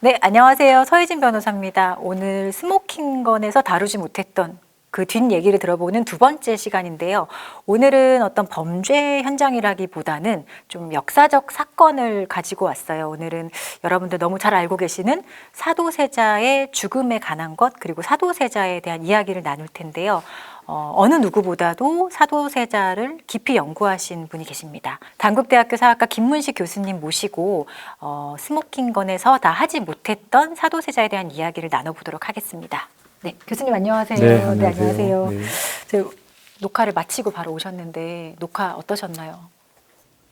네, 안녕하세요. 서혜진 변호사입니다. 오늘 스모킹건에서 다루지 못했던 그 뒷얘기를 들어보는 두 번째 시간인데요. 오늘은 어떤 범죄 현장이라기보다는 좀 역사적 사건을 가지고 왔어요. 오늘은 여러분들 너무 잘 알고 계시는 사도세자의 죽음에 관한 것, 그리고 사도세자에 대한 이야기를 나눌 텐데요. 어느 누구보다도 사도세자를 깊이 연구하신 분이 계십니다. 단국대학교 사학과 김문식 교수님 모시고 스모킹건에서 다 하지 못했던 사도세자에 대한 이야기를 나눠보도록 하겠습니다. 네, 교수님 안녕하세요. 네, 안녕하세요. 안녕하세요. 네. 저 녹화를 마치고 바로 오셨는데 녹화 어떠셨나요?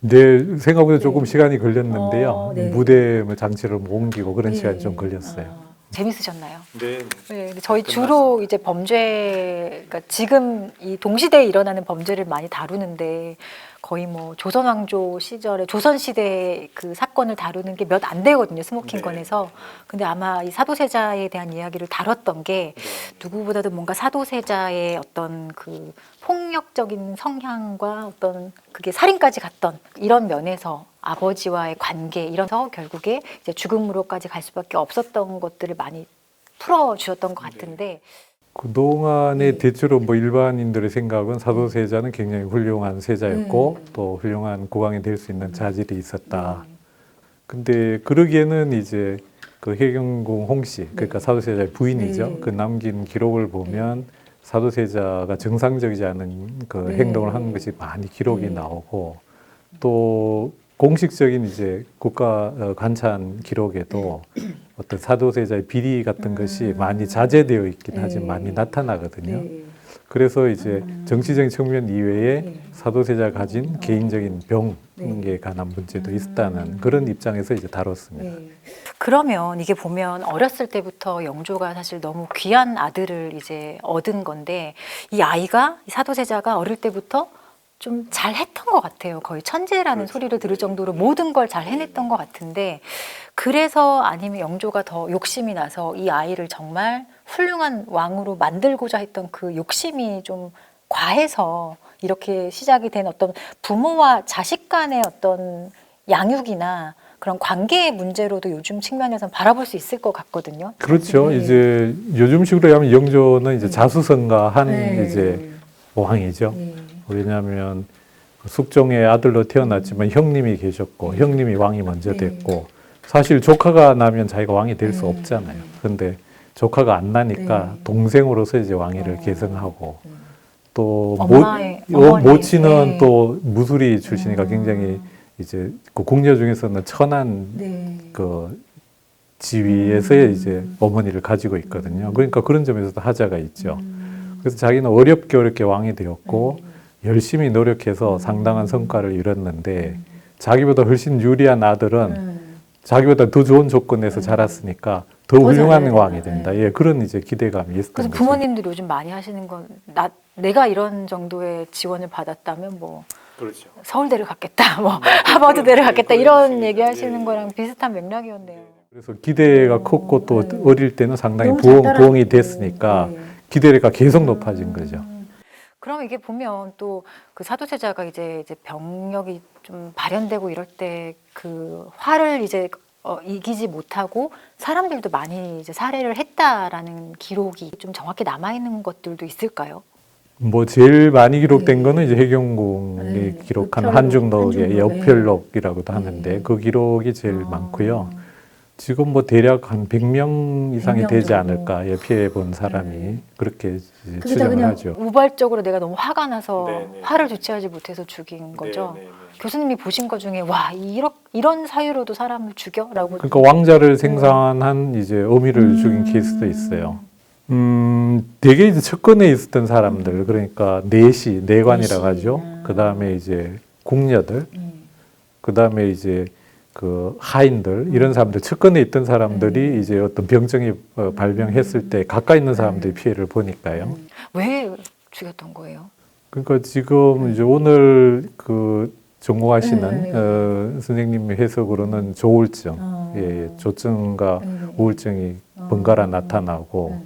네, 생각보다 조금 네. 시간이 걸렸는데요. 네. 무대 장치를 옮기고 그런 네. 시간이 좀 걸렸어요. 재밌으셨나요? 네. 네, 근데 저희 주로 이제 범죄, 그러니까 지금 이 동시대에 일어나는 범죄를 많이 다루는데 거의 뭐 조선 왕조 시절에 조선 시대 그 사건을 다루는 게 몇 안 되거든요, 스모킹건에서. 근데 아마 이 사도세자에 대한 이야기를 다뤘던 게 누구보다도 뭔가 사도세자의 어떤 그 폭력적인 성향과 어떤 그게 살인까지 갔던 이런 면에서 아버지와의 관계 이런서 결국에 이제 죽음으로까지 갈 수밖에 없었던 것들을 많이 풀어주셨던 것 같은데 그동안에 네. 대체로 뭐 일반인들의 생각은 사도세자는 굉장히 훌륭한 세자였고 또 훌륭한 국왕이 될 수 있는 자질이 있었다. 근데 그러기에는 이제 그 해경궁 홍씨, 그러니까 사도세자의 부인이죠. 그 남긴 기록을 보면 사도세자가 정상적이지 않은 그 행동을 한 것이 많이 기록이 나오고 또 공식적인 이제 국가 관찬 기록에도 어떤 사도세자의 비리 같은 것이 많이 자제되어 있긴 하지만 많이 나타나거든요. 그래서 이제 정치적인 측면 이외에 사도세자가 가진 개인적인 병에 관한 문제도 있다는 그런 입장에서 이제 다뤘습니다. 그러면 이게 보면 어렸을 때부터 영조가 사실 너무 귀한 아들을 이제 얻은 건데 이 아이가 이 사도세자가 어릴 때부터 좀 잘했던 것 같아요. 거의 천재라는 소리를 들을 정도로 모든 걸 잘 해냈던 것 같은데 그래서 아니면 영조가 더 욕심이 나서 이 아이를 정말 훌륭한 왕으로 만들고자 했던 그 욕심이 좀 과해서 이렇게 시작이 된 어떤 부모와 자식 간의 어떤 양육이나 그런 관계의 문제로도 요즘 측면에서 바라볼 수 있을 것 같거든요. 그렇죠. 네. 이제 요즘식으로 하면 영조는 이제 자수성가한 이제 왕이죠. 왜냐하면 숙종의 아들로 태어났지만 형님이 계셨고 형님이 왕이 먼저 됐고 사실 조카가 나면 자기가 왕이 될 수 없잖아요. 그런데 조카가 안 나니까 동생으로서 이제 왕위를 계승하고 또 모친은 또 무술이 출신이니까 굉장히 이제 그 궁녀 중에서는 천한 그 지위에서의 이제 어머니를 가지고 있거든요. 그러니까 그런 점에서도 하자가 있죠. 그래서 자기는 어렵게 왕이 되었고 열심히 노력해서 상당한 성과를 이뤘는데 자기보다 훨씬 유리한 아들은 자기보다 더 좋은 조건에서 자랐으니까 더 훌륭한 왕이 된다. 예, 그런 이제 기대감이 있었던 그래서 거죠. 부모님들이 요즘 많이 하시는 건 내가 이런 정도의 지원을 받았다면 뭐 그렇죠. 서울대를 갔겠다, 뭐 하버드대를 갔겠다 이런 그런 얘기 하시는 식이죠. 거랑 비슷한 맥락이었네요. 그래서 기대가 컸고 또 어릴 때는 상당히 너무 잘 따라하고. 부엉이 됐으니까 기대가 계속 높아진 거죠. 그럼 이게 보면 또 그 사도세자가 이제 병력이 좀 발현되고 이럴 때 그 화를 이제 이기지 못하고 사람들도 많이 이제 살해를 했다라는 기록이 좀 정확히 남아 있는 것들도 있을까요? 뭐 제일 많이 기록된 거는 이제 해경궁이 기록한 한중록의 역별록이라고도 하는데 그 기록이 제일 많고요. 지금 뭐 대략 한 100명 이상이 100명 되지 정도. 않을까 피해 본 사람이 그렇게 이제 그게 다 추정을 그냥 하죠. 우발적으로 내가 너무 화가 나서 네네. 화를 주체하지 못해서 죽인 거죠. 네네네. 교수님이 보신 것 중에 와 이런 사유로도 사람을 죽여라고. 그러니까 왕자를 생산한 이제 어미를 죽인 케이스도 있어요. 대개 이제 측근에 있었던 사람들 그러니까 내관이라고 하죠. 그 다음에 이제 궁녀들, 그 다음에 이제 그 하인들 이런 사람들 측근에 있던 사람들이 이제 어떤 병증이 발병했을 때 가까이 있는 사람들이 피해를 보니까요. 왜 죽였던 거예요? 그러니까 지금 이제 오늘 그 전공하시는 선생님의 해석으로는 조울증, 조증과 우울증이 번갈아 나타나고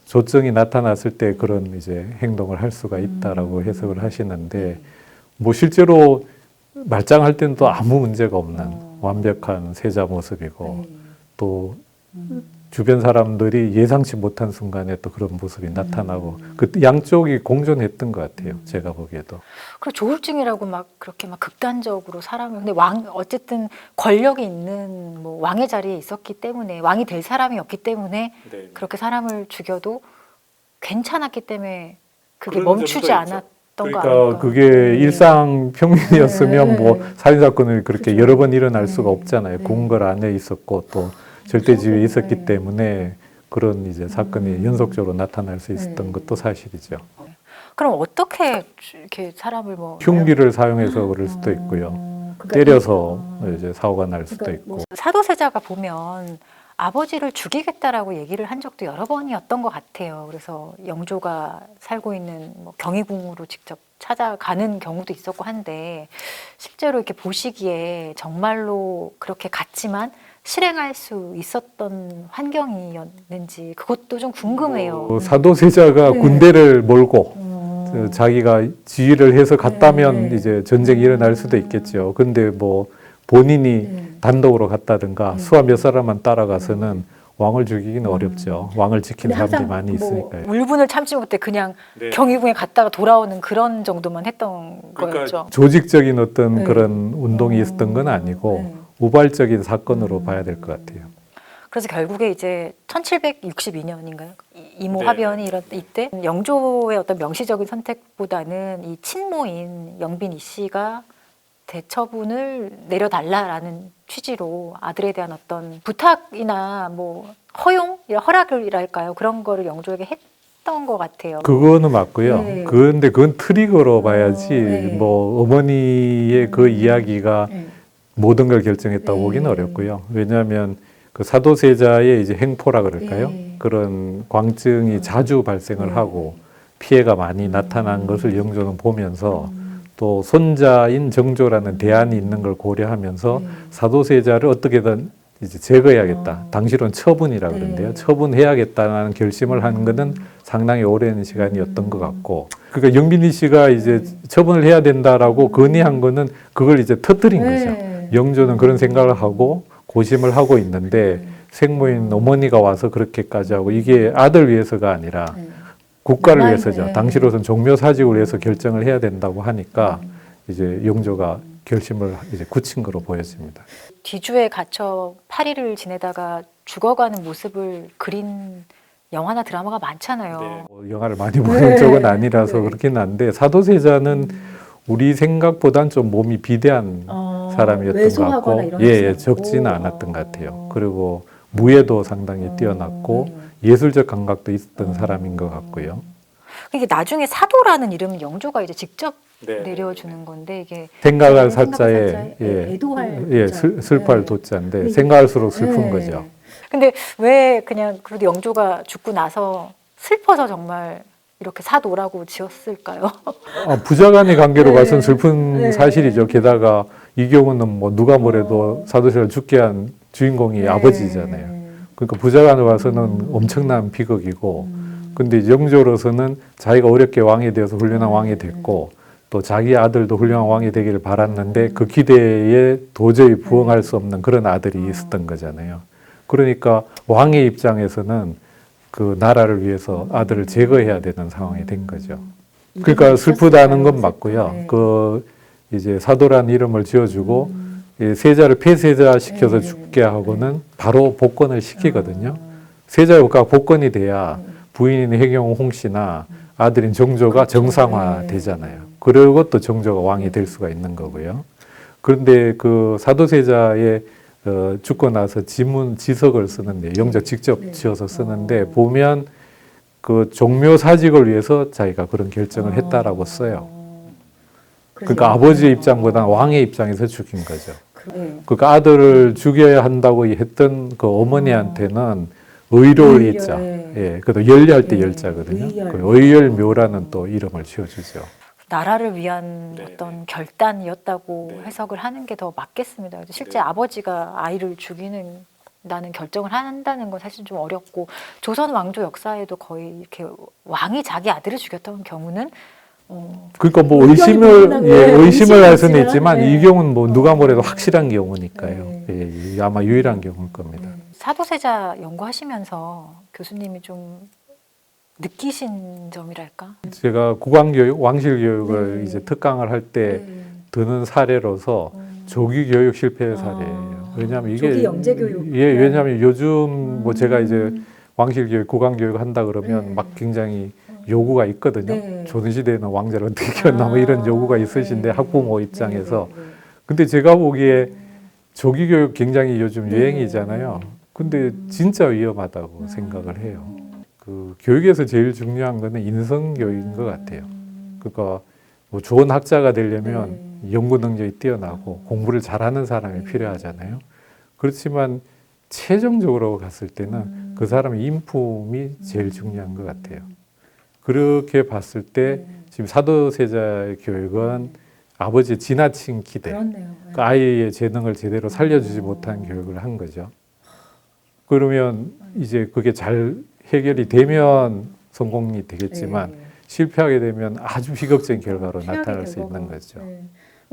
조증이 나타났을 때 그런 이제 행동을 할 수가 있다라고 해석을 하시는데 뭐 실제로 말짱할 때는 또 아무 문제가 없는 완벽한 세자 모습이고 또 주변 사람들이 예상치 못한 순간에 또 그런 모습이 나타나고 그 양쪽이 공존했던 것 같아요. 제가 보기에도. 그리고 조울증이라고 막 그렇게 막 극단적으로 사람을 근데 왕 어쨌든 권력이 있는 뭐 왕의 자리에 있었기 때문에 왕이 될 사람이었기 때문에 그렇게 사람을 죽여도 괜찮았기 때문에 그게 그런 멈추지 점도 있죠. 않았던 거 그러니까 아닐까? 그게 일상 평민이었으면 뭐 살인 사건이 그렇게 여러 번 일어날 수가 없잖아요. 궁궐 안에 있었고 또 절대지위에 있었기 때문에 그런 이제 사건이 연속적으로 나타날 수 있었던 것도 사실이죠. 그럼 어떻게 이렇게 사람을 뭐 흉기를 사용해서 그럴 수도 있고요. 때려서 이제 사고가 날 수도 있고. 사도세자가 보면 아버지를 죽이겠다라고 얘기를 한 적도 여러 번이었던 것 같아요. 그래서 영조가 살고 있는 뭐 경희궁으로 직접 찾아가는 경우도 있었고 한데 실제로 이렇게 보시기에 정말로 그렇게 갔지만 실행할 수 있었던 환경이었는지 그것도 좀 궁금해요. 사도세자가 군대를 몰고 자기가 지휘를 해서 갔다면 이제 전쟁이 일어날 수도 있겠죠. 근데 뭐 본인이 단독으로 갔다든가 수하 몇 사람만 따라가서는 왕을 죽이기는 어렵죠. 왕을 지킨 사람들이 많이 있으니까요. 울분을 참지 못해 그냥 경희궁에 갔다가 돌아오는 그런 정도만 했던 거였죠. 조직적인 어떤 그런 운동이 있었던 건 아니고 우발적인 사건으로 봐야 될 것 같아요. 그래서 결국에 이제 1762년인가요? 이모 화변이 이때 영조의 어떤 명시적인 선택보다는 이 친모인 영빈 이 씨가 대처분을 내려달라라는 취지로 아들에 대한 어떤 부탁이나 뭐 허용, 허락이랄까요? 그런 거를 영조에게 했던 것 같아요. 그거는 맞고요. 그런데 그건 트리거로 봐야지 뭐 어머니의 그 이야기가 모든 걸 결정했다고 보기는 어렵고요. 왜냐하면 그 사도세자의 이제 행포라 그럴까요? 그런 광증이 자주 발생을 하고 피해가 많이 나타난 것을 영조는 보면서 또 손자인 정조라는 대안이 있는 걸 고려하면서 사도세자를 어떻게든 이제 제거해야겠다. 당시로는 처분이라 그러는데요. 처분해야겠다는 결심을 한 것은 상당히 오랜 시간이었던 것 같고, 그러니까 영빈이 씨가 이제 처분을 해야 된다라고 건의한 거는 그걸 이제 터뜨린 거죠. 영조는 그런 생각을 하고 고심을 하고 있는데 생모인 어머니가 와서 그렇게까지 하고 이게 아들 위해서가 아니라 국가를 위해서죠. 당시로선 종묘사직을 위해서 결정을 해야 된다고 하니까 이제 영조가 결심을 이제 굳힌 거로 보여집니다. 뒤주에 갇혀 8일을 지내다가 죽어가는 모습을 그린 영화나 드라마가 많잖아요. 영화를 많이 보는 쪽은 아니라서 그렇긴 한데 사도세자는 우리 생각보단 좀 몸이 비대한 사람이었던 것 같고, 적지는 않았던 것 같아요. 그리고 무예도 상당히 뛰어났고 예술적 감각도 있었던 사람인 것 같고요. 이게 나중에 사도라는 이름은 영조가 이제 직접 내려주는 건데 이게 생각할 사자에 애도할 슬퍼할 도자인데 생각할수록 슬픈 거죠. 근데 왜 그냥 그래도 영조가 죽고 나서 슬퍼서 정말 이렇게 사도라고 지었을까요? 부자간의 관계로 봐서는 슬픈 사실이죠. 게다가 이 경우는 뭐 누가 뭐래도 사도세자를 죽게 한 주인공이 아버지잖아요. 그러니까 부자간으로 봐서는 엄청난 비극이고, 근데 영조로서는 자기가 어렵게 왕이 되어서 훌륭한 왕이 됐고, 또 자기 아들도 훌륭한 왕이 되기를 바랐는데 그 기대에 도저히 부응할 수 없는 그런 아들이 있었던 거잖아요. 그러니까 왕의 입장에서는 그 나라를 위해서 아들을 제거해야 되는 상황이 된 거죠. 그러니까 슬프다는 건 맞고요. 그 이제 사도란 이름을 지어주고 세자를 폐세자 시켜서 죽게 하고는 바로 복권을 시키거든요. 세자가 복권이 돼야 부인인 해경 홍씨나 아들인 정조가 정상화되잖아요. 그리고 또 정조가 왕이 될 수가 있는 거고요. 그런데 그 사도세자의 죽고 나서 지석을 쓰는데 영조 직접 지어서 쓰는데 보면 그 종묘사직을 위해서 자기가 그런 결정을 했다라고 써요. 그러니까 아버지의 입장보다 왕의 입장에서 죽인 거죠. 그러니까 아들을 죽여야 한다고 했던 그 어머니한테는 의로울 있자. 그래도 열리할 때 열자거든요. 그 의열묘라는 또 이름을 지어주죠. 나라를 위한 어떤 결단이었다고 해석을 하는 게 더 맞겠습니다. 실제 아버지가 아이를 죽이는 다는 결정을 한다는 건 사실 좀 어렵고 조선 왕조 역사에도 거의 이렇게 왕이 자기 아들을 죽였던 경우는 그러니까 뭐 의견이 분분하고, 의심을 할 수는 의심을 있지만 하는데. 이 경우는 뭐 누가 뭐래도 확실한 경우니까요. 예, 아마 유일한 경우일 겁니다. 사도세자 연구하시면서 교수님이 좀 느끼신 점이랄까? 제가 국왕교육, 왕실교육을 네. 이제 특강을 할 때 드는 사례로서 조기 교육 실패 사례예요. 왜냐하면 이게 조기 영재 교육. 예, 왜냐하면 요즘 뭐 제가 이제 왕실교육, 국왕교육 한다 그러면 막 굉장히 요구가 있거든요. 네. 조선시대에는 왕자를 어떻게 키웠나 뭐 이런 요구가 있으신데 학부모 입장에서. 네. 근데 제가 보기에 조기 교육 굉장히 요즘 네. 유행이잖아요. 근데 진짜 위험하다고 생각을 해요. 그 교육에서 제일 중요한 거는 인성 교육인 것 같아요. 그러니까 뭐 좋은 학자가 되려면 연구 능력이 뛰어나고 공부를 잘하는 사람이 필요하잖아요. 그렇지만 최종적으로 갔을 때는 그 사람의 인품이 제일 중요한 것 같아요. 그렇게 봤을 때 지금 사도세자의 교육은 아버지의 지나친 기대, 그렇네요. 그 아이의 재능을 제대로 살려주지 못한 교육을 한 거죠. 그러면 이제 그게 잘 해결이 되면 성공이 되겠지만 실패하게 되면 아주 비극적인 결과로 최악의 나타날 수 결과가. 있는 거죠.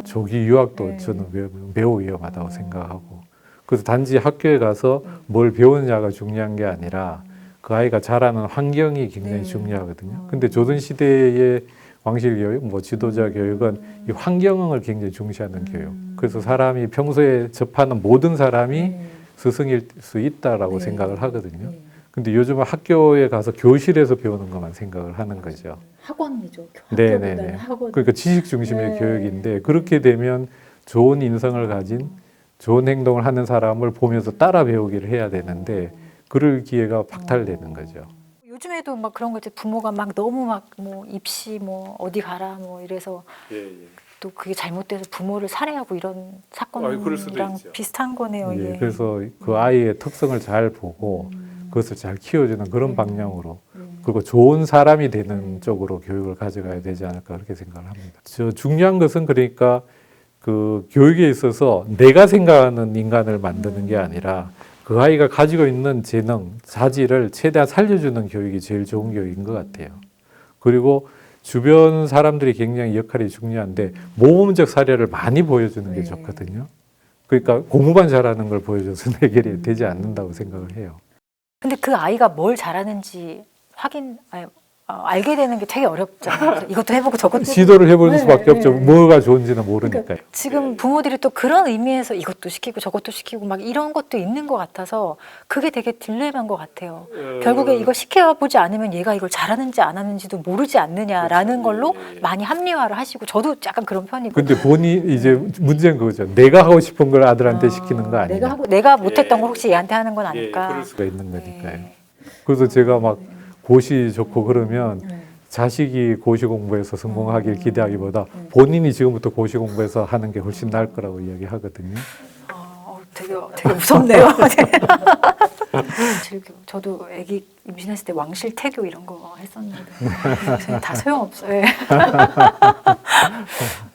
조기 유학도 네. 저는 매우 위험하다고 생각하고, 그래서 단지 학교에 가서 뭘 배우느냐가 중요한 게 아니라 그 아이가 자라는 환경이 굉장히 중요하거든요. 근데 조선 시대의 왕실 교육, 뭐 지도자 교육은 이 환경을 굉장히 중시하는 교육. 그래서 사람이 평소에 접하는 모든 사람이 스승일 수 있다라고 생각을 하거든요. 근데 요즘은 학교에 가서 교실에서 배우는 것만 생각을 하는 거죠. 학원이죠. 네네네. 학원. 그러니까 지식 중심의 교육인데 그렇게 되면 좋은 인성을 가진 좋은 행동을 하는 사람을 보면서 따라 배우기를 해야 되는데 그럴 기회가 박탈되는 거죠. 요즘에도 막 그런 거 이제 부모가 막 너무 막 뭐 입시 뭐 어디 가라 뭐 이래서 또 그게 잘못돼서 부모를 살해하고 이런 그럴 수도 사건이랑 있죠. 비슷한 거네요. 예, 예. 그래서 그 아이의 특성을 잘 보고 그것을 잘 키워주는 그런 방향으로 그리고 좋은 사람이 되는 쪽으로 교육을 가져가야 되지 않을까 그렇게 생각을 합니다. 중요한 것은 그러니까 그 교육에 있어서 내가 생각하는 인간을 만드는 게 아니라 그 아이가 가지고 있는 재능, 자질을 최대한 살려주는 교육이 제일 좋은 교육인 것 같아요. 그리고 주변 사람들이 굉장히 역할이 중요한데 모범적 사례를 많이 보여주는 게 좋거든요. 그러니까 공부만 잘하는 걸 보여줘서 해결이 되지 않는다고 생각을 해요. 근데 그 아이가 뭘 잘하는지 알게 되는 게 되게 어렵잖아요. 그래서 이것도 해보고 저것도 해보고. 시도를 해보는 수밖에 없죠. 뭐가 좋은지는 모르니까요. 그러니까 지금 부모들이 또 그런 의미에서 이것도 시키고 저것도 시키고 막 이런 것도 있는 것 같아서 그게 되게 딜레마인 것 같아요. 결국에 이거 시켜보지 않으면 얘가 이걸 잘하는지 안 하는지도 모르지 않느냐라는 걸로 많이 합리화를 하시고 저도 약간 그런 편이고. 근데 본인 이제 문제는 그거죠. 내가 하고 싶은 걸 아들한테 시키는 거 아니냐. 내가 못했던 걸 혹시 얘한테 하는 건 아닐까. 그럴 수가 있는 거니까요. 그래서 제가 막 고시 좋고 그러면 자식이 고시 공부해서 성공하길 기대하기보다 본인이 지금부터 고시 공부해서 하는 게 훨씬 나을 거라고 이야기하거든요. 되게 무섭네요. 저도 아기 임신했을 때 왕실 태교 이런 거 했었는데 다 소용없어요.